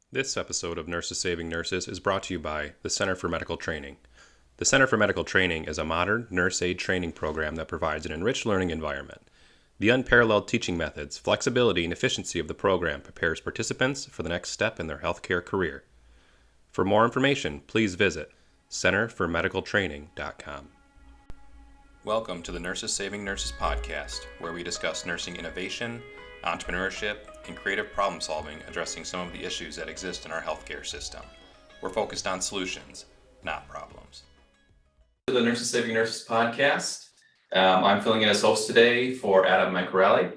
This episode of Nurses Saving Nurses is brought to you by the Center for Medical Training. The Center for Medical Training is a modern nurse aid training program that provides an enriched learning environment. The unparalleled teaching methods, flexibility, and efficiency of the program prepares participants for the next step in their healthcare career. For more information, please visit centerformedicaltraining.com. Welcome to the Nurses Saving Nurses podcast, where we discuss nursing innovation, entrepreneurship, and creative problem solving, addressing some of the issues that exist in our healthcare system. We're focused on solutions, not problems. The Nurses Saving Nurses podcast. I'm filling in as host today for Adam Mancarelli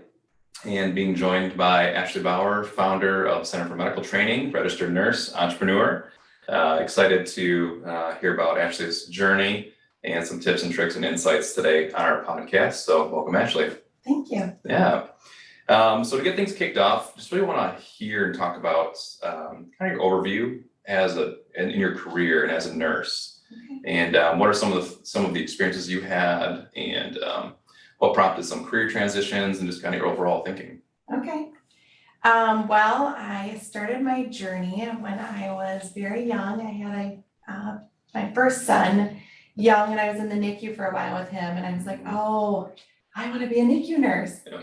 and being joined by Ashley Bauer, founder of Center for Medical Training, registered nurse, entrepreneur. Excited to hear about Ashley's journey and some tips and tricks and insights today on our podcast. So welcome, Ashley. Thank you. Yeah. So to get things kicked off, just really want to hear and talk about kind of your overview in your career and as a nurse, and what are some of the experiences you had, and what prompted some career transitions, and just kind of your overall thinking. Okay. Well, I started my journey when I was very young. I had my first son young, and I was in the NICU for a while with him, and I was like, oh, I want to be a NICU nurse. Yeah.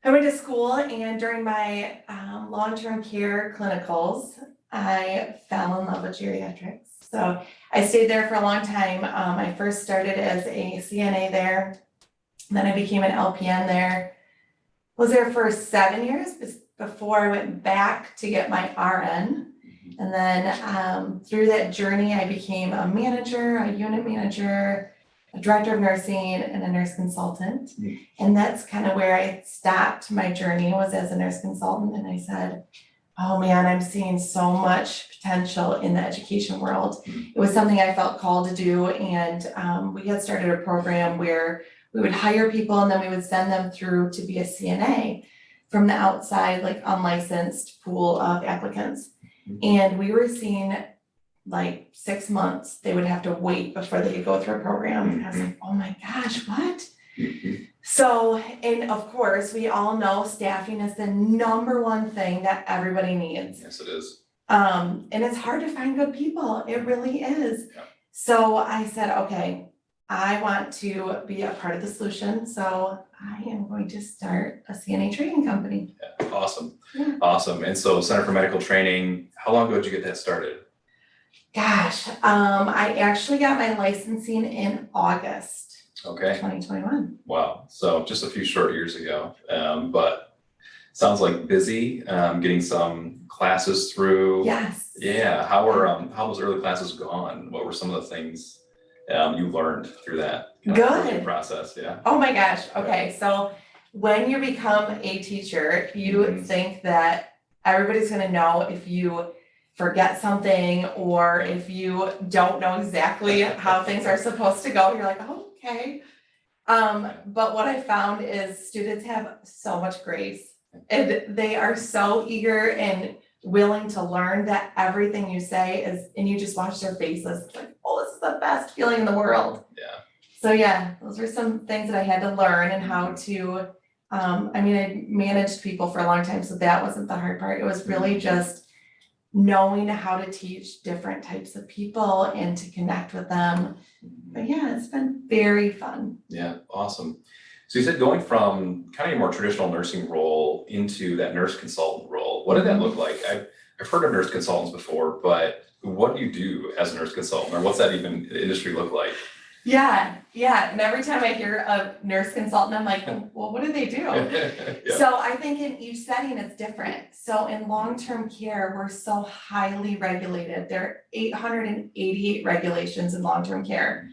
I went to school, and during my long-term care clinicals, I fell in love with geriatrics. So I stayed there for a long time. I first started as a CNA there. Then I became an LPN there. Was there for 7 years before I went back to get my RN. And then through that journey, I became a manager, a unit manager, a director of nursing, and a nurse consultant. And that's kind of where I stopped my journey, was as a nurse consultant. And I said, oh man, I'm seeing so much potential in the education world. It was something I felt called to do. And we had started a program where we would hire people and then we would send them through to be a CNA from the outside, like unlicensed pool of applicants. And we were seeing like 6 months, they would have to wait before they could go through a program. And I was like, oh my gosh, what? So, and of course, we all know staffing is the number one thing that everybody needs. Yes, it is. And it's hard to find good people. It really is. Yeah. So I said, okay, I want to be a part of the solution. So I am going to start a CNA training company. Yeah. Awesome. Yeah. Awesome. And so Center for Medical Training, how long ago did you get that started? Gosh, I actually got my licensing in August Okay. 2021. Wow. So just a few short years ago, but sounds like busy, getting some classes through. Yes. Yeah. How those early classes gone? What were some of the things you learned through that Good process? Yeah. Oh my gosh. Okay. So when you become a teacher, you think that everybody's going to know if you forget something or if you don't know exactly how things are supposed to go. You're like, oh, okay. But what I found is students have so much grace and they are so eager and willing to learn that everything you say is, and you just watch their faces. It's like, oh, this is the best feeling in the world. Yeah. So yeah, those were some things that I had to learn and how to, I managed people for a long time, so that wasn't the hard part. It was really just knowing how to teach different types of people and to connect with them. But yeah, it's been very fun. Yeah, awesome. So you said going from kind of a more traditional nursing role into that nurse consultant role, what did that look like? I've heard of nurse consultants before, but what do you do as a nurse consultant, or what's that even industry look like? Yeah. And every time I hear a nurse consultant, I'm like, well, what do they do? Yeah. So I think in each setting it's different. So in long-term care, we're so highly regulated. There are 888 regulations in long-term care.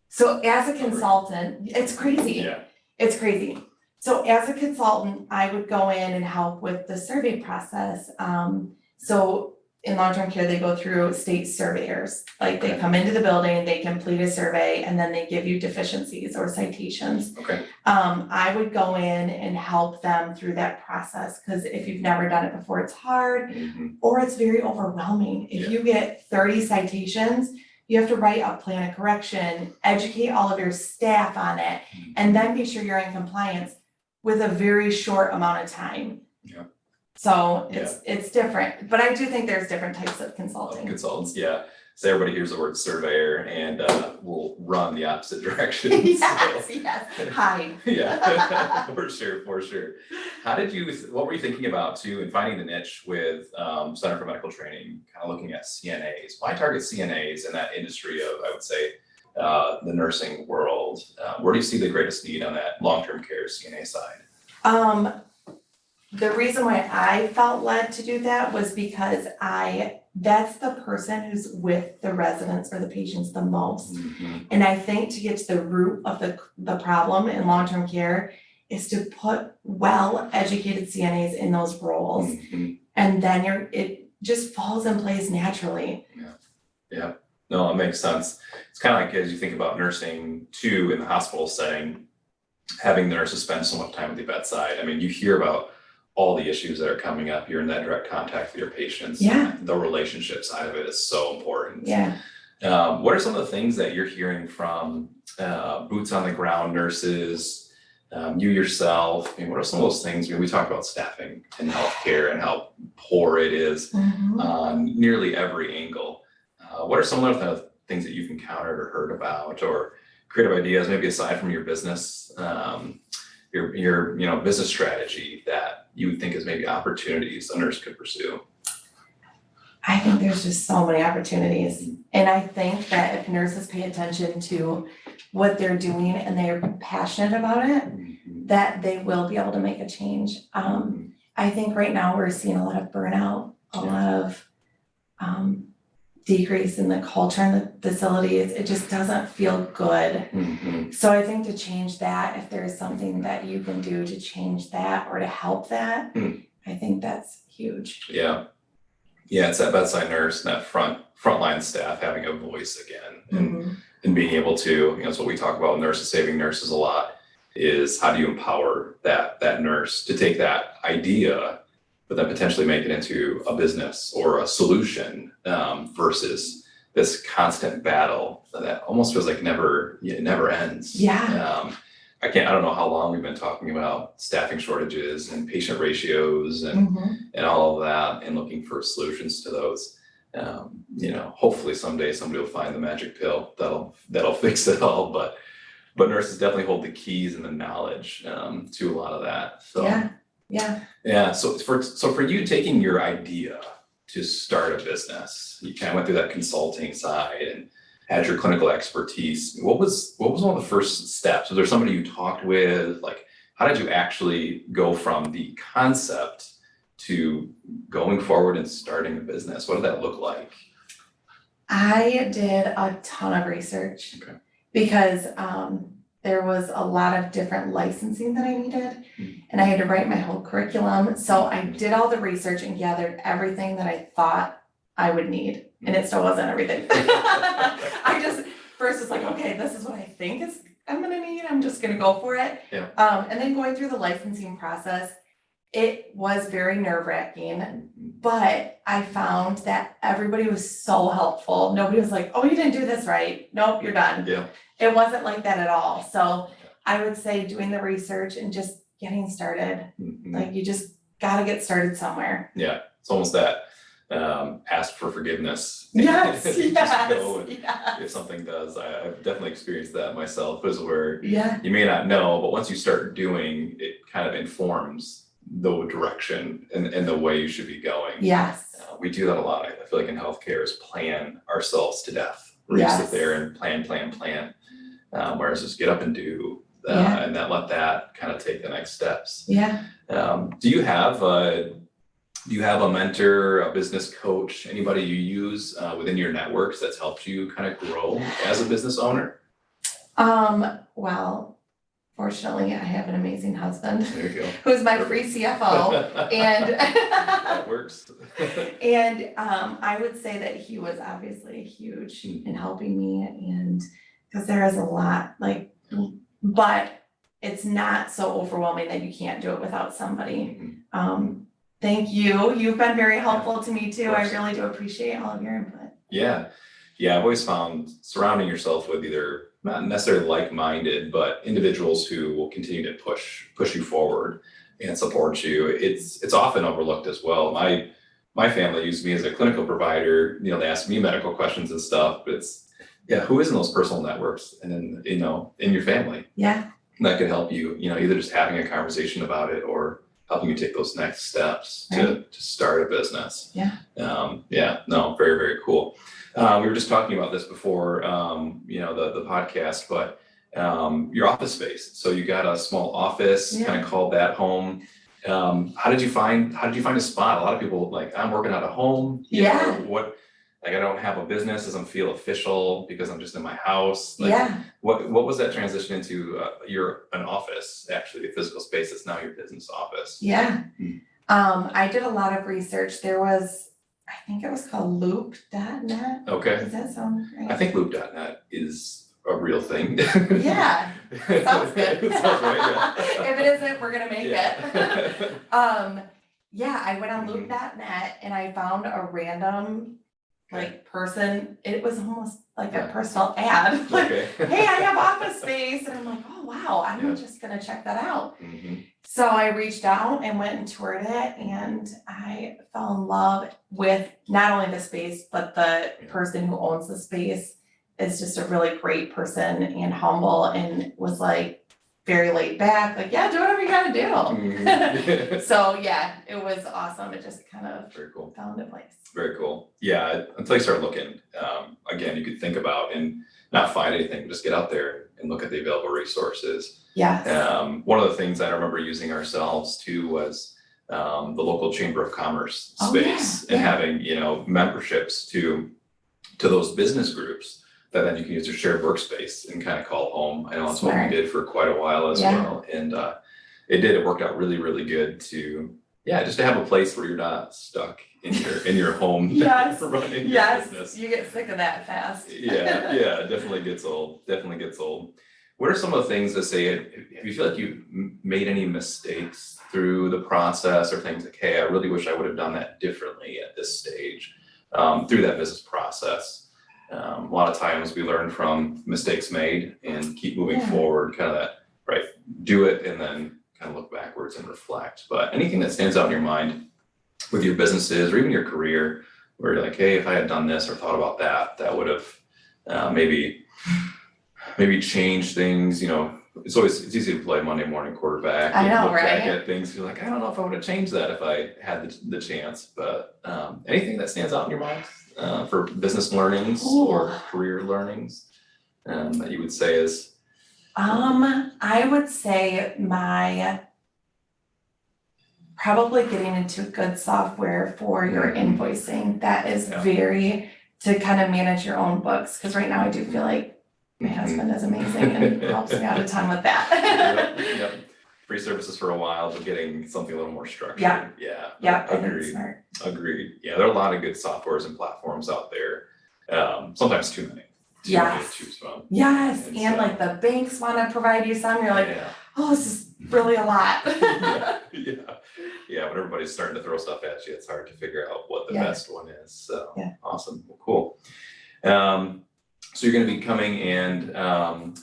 So as a consultant, it's crazy. Yeah. It's crazy. So as a consultant, I would go in and help with the survey process. So in long-term care, they go through state surveyors. Like they come into the building, they complete a survey, and then they give you deficiencies or citations. Okay. I would go in and help them through that process, because if you've never done it before, it's hard or it's very overwhelming. If you get 30 citations, you have to write a plan of correction, educate all of your staff on it, and then be sure you're in compliance with a very short amount of time. Yeah. So it's different, but I do think there's different types of consulting. Consultants, yeah. So everybody hears the word surveyor and will run the opposite direction. Yes, hide. Yeah, for sure. What were you thinking about too in finding the niche with Center for Medical Training, kind of looking at CNAs? Why target CNAs in that industry of, I would say, the nursing world? Where do you see the greatest need on that long-term care CNA side? The reason why I felt led to do that was because that's the person who's with the residents or the patients the most. Mm-hmm. And I think to get to the root of the problem in long-term care is to put well-educated CNAs in those roles. Mm-hmm. And then it just falls in place naturally. Yeah. No, it makes sense. It's kind of like as you think about nursing too in the hospital setting, having the nurses spend so much time at the bedside. I mean, you hear about all the issues that are coming up. You're in that direct contact with your patients. Yeah. The relationship side of it is so important. Yeah. What are some of the things that you're hearing from boots on the ground nurses, you yourself? I mean, what are some of those things? I mean, we talk about staffing in healthcare and how poor it is on nearly every angle. What are some of the things that you've encountered or heard about, or creative ideas, maybe aside from your business, your business strategy that you would think is maybe opportunities a nurse could pursue? I think there's just so many opportunities. And I think that if nurses pay attention to what they're doing and they're passionate about it, that they will be able to make a change. I think right now we're seeing a lot of burnout, a lot of decrease in the culture in the facilities. It just doesn't feel good. So I think to change that, if there's something that you can do to change that or to help that, I think that's huge. Yeah, it's that bedside nurse and that frontline staff having a voice again, and being able to, it's what we talk about with nurses saving nurses a lot, is how do you empower that nurse to take that idea but then potentially make it into a business or a solution, versus this constant battle that almost feels like it never ends. Yeah. I don't know how long we've been talking about staffing shortages and patient ratios and all of that, and looking for solutions to those. Hopefully someday somebody will find the magic pill that'll fix it all, but nurses definitely hold the keys and the knowledge to a lot of that. So yeah. So for you, taking your idea to start a business, you kind of went through that consulting side and had your clinical expertise. What was one of the first steps? Was there somebody you talked with? Like, how did you actually go from the concept to going forward and starting a business? What did that look like? I did a ton of research because there was a lot of different licensing that I needed, and I had to write my whole curriculum. So I did all the research and gathered everything that I thought I would need, and it still wasn't everything. I just first was like, okay, this is what I think I'm gonna need. I'm just gonna go for it. Yeah. And then going through the licensing process, it was very nerve-wracking, but I found that everybody was so helpful. Nobody was like, oh, you didn't do this right. Nope, you're done. Yeah. It wasn't like that at all. So I would say doing the research and just getting started. Like, you just gotta get started somewhere. Yeah, it's almost that ask for forgiveness. Yes, Just go and yes. if something does, I've definitely experienced that myself, is where Yeah. you may not know, but once you start doing, it kind of informs the direction and the way you should be going. Yes. We do that a lot. I feel like in healthcare is plan ourselves to death. We sit there and plan. Whereas just get up and do, and then let that kind of take the next steps. Yeah. Do you have a mentor, a business coach, anybody you use within your networks that's helped you kind of grow as a business owner? Well, fortunately, I have an amazing husband. There you go. Who's my free CFO, and that works. And I would say that he was obviously huge in helping me, and because there is a lot, but it's not so overwhelming that you can't do it without somebody. Thank you. You've been very helpful to me too. I really do appreciate all of your input. Yeah. I've always found surrounding yourself with either not necessarily like-minded, but individuals who will continue to push you forward and support you. It's often overlooked as well. My family used me as a clinical provider. You know, they ask me medical questions and stuff, but it's, yeah, who is in those personal networks and then, you know, in your family Yeah, that could help you, you know, either just having a conversation about it or helping you take those next steps to start a business. Yeah. Yeah, no, very, very cool. We were just talking about this before, you know, the podcast, but your office space. So you got a small office, kind of called that home. How did you find a spot? A lot of people like, I'm working out of home. You know, like I don't have a business, doesn't feel official because I'm just in my house. Like, what was that transition into? You're an office, actually, a physical space that's now your business office. Yeah. I did a lot of research. There was, I think it was called loop.net. Okay. Does that sound right? I think loop.net is a real thing. Yeah. Sounds good. Sounds right, yeah. If it isn't, we're gonna make it. Yeah, I went on loop.net and I found a random like person. It was almost like a personal ad. Like, hey, I have office space. And I'm like, oh wow, I'm just gonna check that out. So I reached out and went and toured it, and I fell in love with not only the space, but the person who owns the space is just a really great person and humble, and was like very laid back, like, yeah, do whatever you gotta do. So yeah, it was awesome. It just kind of very cool. Found a place. Very cool. Yeah, until you start looking, again, you could think about and not find anything, but just get out there and look at the available resources. Yes. One of the things I remember using ourselves too was the local Chamber of Commerce space and having, you know, memberships to those business groups that then you can use your shared workspace and kind of call home. I know that's what we did for quite a while as well. And it worked out really, really good to, just to have a place where you're not stuck in your home. Running your business. You get sick of that fast. It definitely gets old. What are some of the things that say, have you feel like you've made any mistakes through the process, or things like, hey, I really wish I would have done that differently at this stage through that business process? A lot of times we learn from mistakes made and keep moving forward, kind of that, do it and then kind of look backwards and reflect. But anything that stands out in your mind with your businesses or even your career where you're like, hey, if I had done this or thought about that, that would have maybe changed things. You know, it's easy to play Monday morning quarterback. I know, look right? Back at things, you're like, I don't know if I would have changed that if I had the chance. But anything that stands out in your mind for business learnings or career learnings that you would say is? I would say probably getting into good software for your invoicing. That is very to kind of manage your own books. Because right now I do feel like my husband is amazing and helps me out a ton with that. Free services for a while, but getting something a little more structured. Agreed. Yeah, there are a lot of good softwares and platforms out there. Sometimes too many. Too many to choose from. Yes, and like the banks want to provide you some. You're like, oh, this is really a lot. When everybody's starting to throw stuff at you, it's hard to figure out what the best one is. So awesome, well, cool. So you're going to be coming, and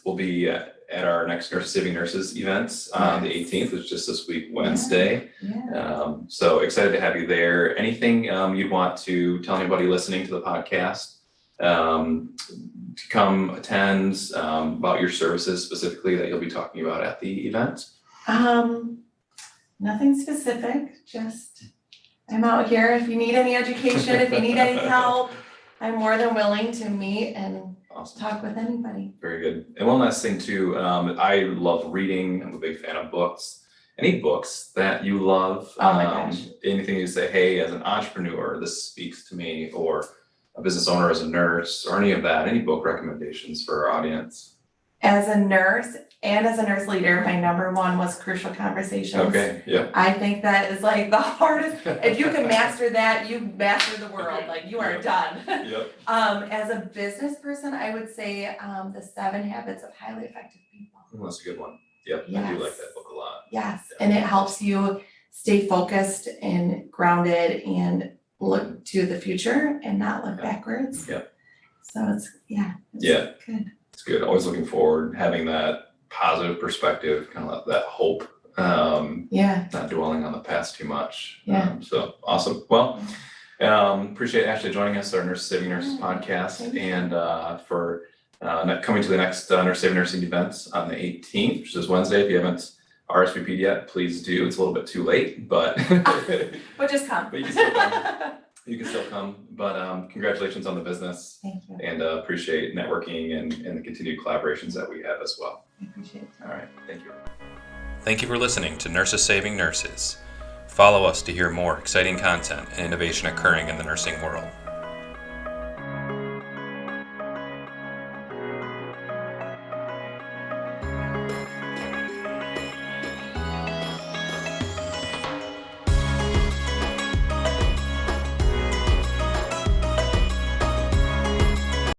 we'll be at our next Saving Nurses events on the 18th, which is just this week, Wednesday. So excited to have you there. Anything you'd want to tell anybody listening to the podcast to come attend about your services specifically that you'll be talking about at the event? Nothing specific, just I'm out here. If you need any education, if you need any help, I'm more than willing to meet and talk with anybody. Very good. And one last thing too, I love reading. I'm a big fan of books. Any books that you love? Oh my gosh. Anything you say, hey, as an entrepreneur, this speaks to me, or a business owner, as a nurse, or any of that, any book recommendations for our audience? As a nurse and as a nurse leader, my number one was Crucial Conversations. Okay, yeah. I think that is like the hardest. If you can master that, you master the world. Like you are done. As a business person, I would say the 7 Habits of Highly Effective People. That's a good one. Yep, I do like that book a lot. Yes, and it helps you stay focused and grounded and look to the future and not look backwards. So it's good. It's good. Always looking forward, having that positive perspective, kind of that hope Yeah, not dwelling on the past too much. Yeah. So awesome. Well, appreciate Ashley joining us, our Nurse Saving Nurses podcast, thank you. and for coming to the next Nurse Saving Nursing events on the 18th, which is Wednesday. If you haven't RSVP'd yet, please do. It's a little bit too late, but but just come. But you can still come. You can still come. But congratulations on the business, Thank you. and appreciate networking and the continued collaborations that we have as well. I appreciate it. All right, thank you. Thank you for listening to Nurses Saving Nurses. Follow us to hear more exciting content and innovation occurring in the nursing world.